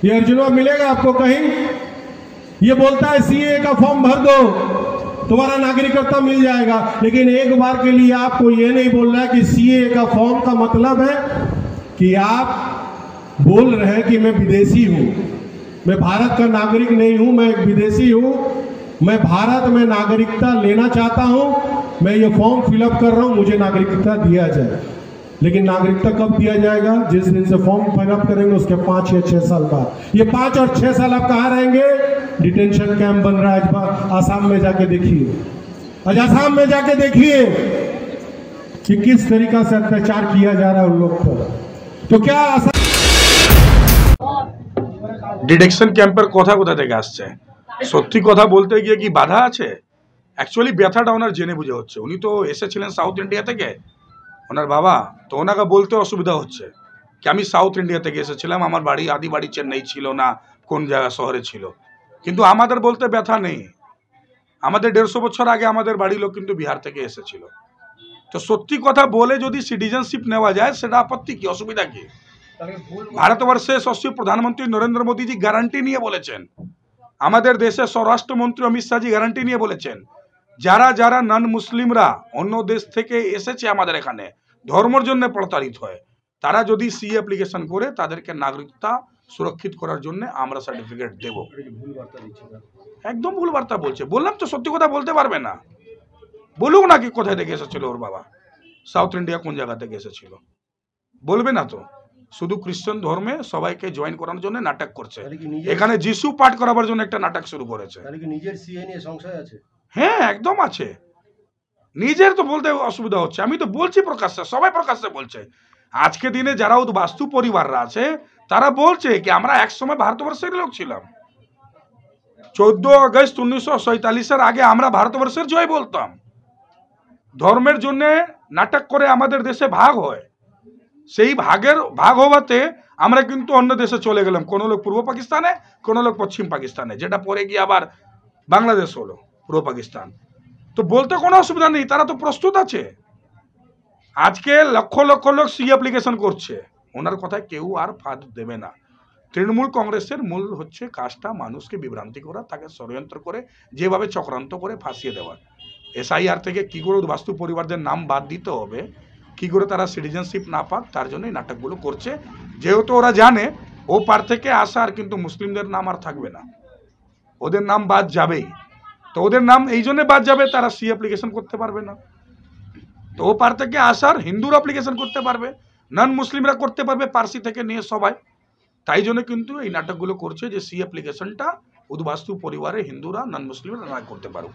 ये अर्जुनवा मिलेगा आपको कहीं? ये बोलता है सीए का फॉर्म भर दो, तुम्हारा नागरिकता मिल जाएगा, लेकिन एक बार के लिए आपको ये नहीं बोल रहा है कि सीए का फॉर्म का मतलब है कि आप बोल रहे हैं कि मैं विदेशी हूं, मैं भारत का नागरिक नहीं हूं, मैं एक विदेशी हूं, मैं भारत में नागरिकता लेना चाहता हूं, मैं ये फॉर्म फिलअप कर रहा हूं, मुझे नागरिकता दिया जाए। लेकिन नागरिकता कब दिया जाएगा? जिस दिन से फॉर्म फिलअप करेंगे उसके 5 या 6 साल बाद। ये 5 और 6 साल आप कहाँ रहेंगे? डिटेंशन कैंप बन रहा है आसाम में, जाके देखिए। आज आसाम में जाके देखिए कि किस तरीका से अत्याचार किया जा रहा है उन लोग पर। तो क्या ডিটেকশন ক্যাম্পের কথা কোথা থেকে আসছে? সত্যি কথা বলতে গিয়ে কি বাধা আছে? অ্যাকচুয়ালি ব্যথাটা ওনার জেনে বুঝে হচ্ছে। উনি তো এসেছিলেন সাউথ ইন্ডিয়া থেকে, ওনার বাবা, তো ওনাকে বলতে অসুবিধা হচ্ছে কি আমি সাউথ ইন্ডিয়া থেকে এসেছিলাম, আমার বাড়ি আদি বাড়ি চেন্নাই ছিল না, কোন জায়গা শহরে ছিল। কিন্তু আমাদের বলতে ব্যথা নেই, আমাদের 150 বছর আগে আমাদের বাড়ির লোক কিন্তু বিহার থেকে এসেছিল। তো সত্যি কথা বলে যদি সিটিজেনশিপ নেওয়া যায় সেটা আপত্তি কি, অসুবিধা কি? ভারতবর্ষের সশস্ত্র প্রধানমন্ত্রী নরেন্দ্র মোদীজি গ্যারান্টি নিয়ে বলেছেন, আমাদের দেশের স্বরাষ্ট্রমন্ত্রী অমিত শাহজি গ্যারান্টি নিয়ে বলেছেন, যারা যারা নন মুসলিমরা অন্য দেশ থেকে এসেছে আমাদের এখানে ধর্মের জন্য প্রতারিত হয়, তারা যদি সি অ্যাপ্লিকেশন করে তাদেরকে নাগরিকতা সুরক্ষিত করার জন্য আমরা সার্টিফিকেট দেব। একদম ভুল বার্তা বলছে। বললাম তো সত্যি কথা বলতে পারবে না। বলুক না কি কোথায় থেকে এসেছিল ওর বাবা, সাউথ ইন্ডিয়া কোন জায়গা থেকে এসেছিল, বলবে না তো। শুধু খ্রিস্টান ধর্মে সবাইকে জয়েন করার জন্য নাটক করছে। এখানে যিশু পাঠ করাবার জন্য একটা নাটক শুরু করেছে। নিজের সিএ নিয়ে সংশয় আছে? হ্যাঁ, একদম আছে। নিজের তো বলতে অসুবিধা হচ্ছে, আমি তো বলছি প্রকাশ্যে, সবাই প্রকাশ্যে বলছে। আজকে দিনে যারা উদ্বাস্তু পরিবাররা আছে তারা বলছে কি আমরা একসময় ভারতবর্ষের লোক ছিলাম। 14 আগস্ট 1947-এর আগে আমরা ভারতবর্ষের জয় বলতাম। ধর্মের জন্য নাটক করে আমাদের দেশে ভাগ হয়, সেই ভাগ হওয়াতে আমরা কিন্তু অন্য দেশে চলে গেলাম। কোনো লোক পূর্ব পাকিস্তানে, কোনো লোক পশ্চিম পাকিস্তানে, যেটা পরে গিয়ে আবার বাংলাদেশ হলো পূর্ব পাকিস্তান। তো বলতে কোনো অসুবিধা নেই, তারা তো প্রস্তুত আছে। আজকে লক্ষ লক্ষ লোক সি অ্যাপ্লিকেশন করছে, ওনার কথায় কেউ আর ফাঁদ দেবে না। তৃণমূল কংগ্রেসের মূল হচ্ছে কাজটা মানুষকে বিভ্রান্তি করা, তাকে ষড়যন্ত্র করে যেভাবে চক্রান্ত করে ফাঁসিয়ে দেওয়া। এসআইআর থেকে কী করে বাস্তু পরিবারদের নাম বাদ দিতে হবে, কী করে তারা সিটিজেনশিপ না পাক, তার জন্যই নাটকগুলো করছে। যেহেতু ওরা জানে ও পার থেকে আসা আর কিন্তু মুসলিমদের নাম আর থাকবে না, ওদের নাম বাদ যাবেই। তো ওদের নাম এই জন্য বাদ যাবে, তারা সি অ্যাপ্লিকেশন করতে পারবে না। তো ও পার থেকে আসার হিন্দুরা অ্যাপ্লিকেশন করতে পারবে, নন মুসলিমরা করতে পারবে, পার্সি থেকে নিয়ে সবাই। তাই জন্য কিন্তু এই নাটকগুলো করছে যে সি অ্যাপ্লিকেশনটা উদ্বাস্তু পরিবারে হিন্দুরা নন মুসলিমরা না করতে পারুক।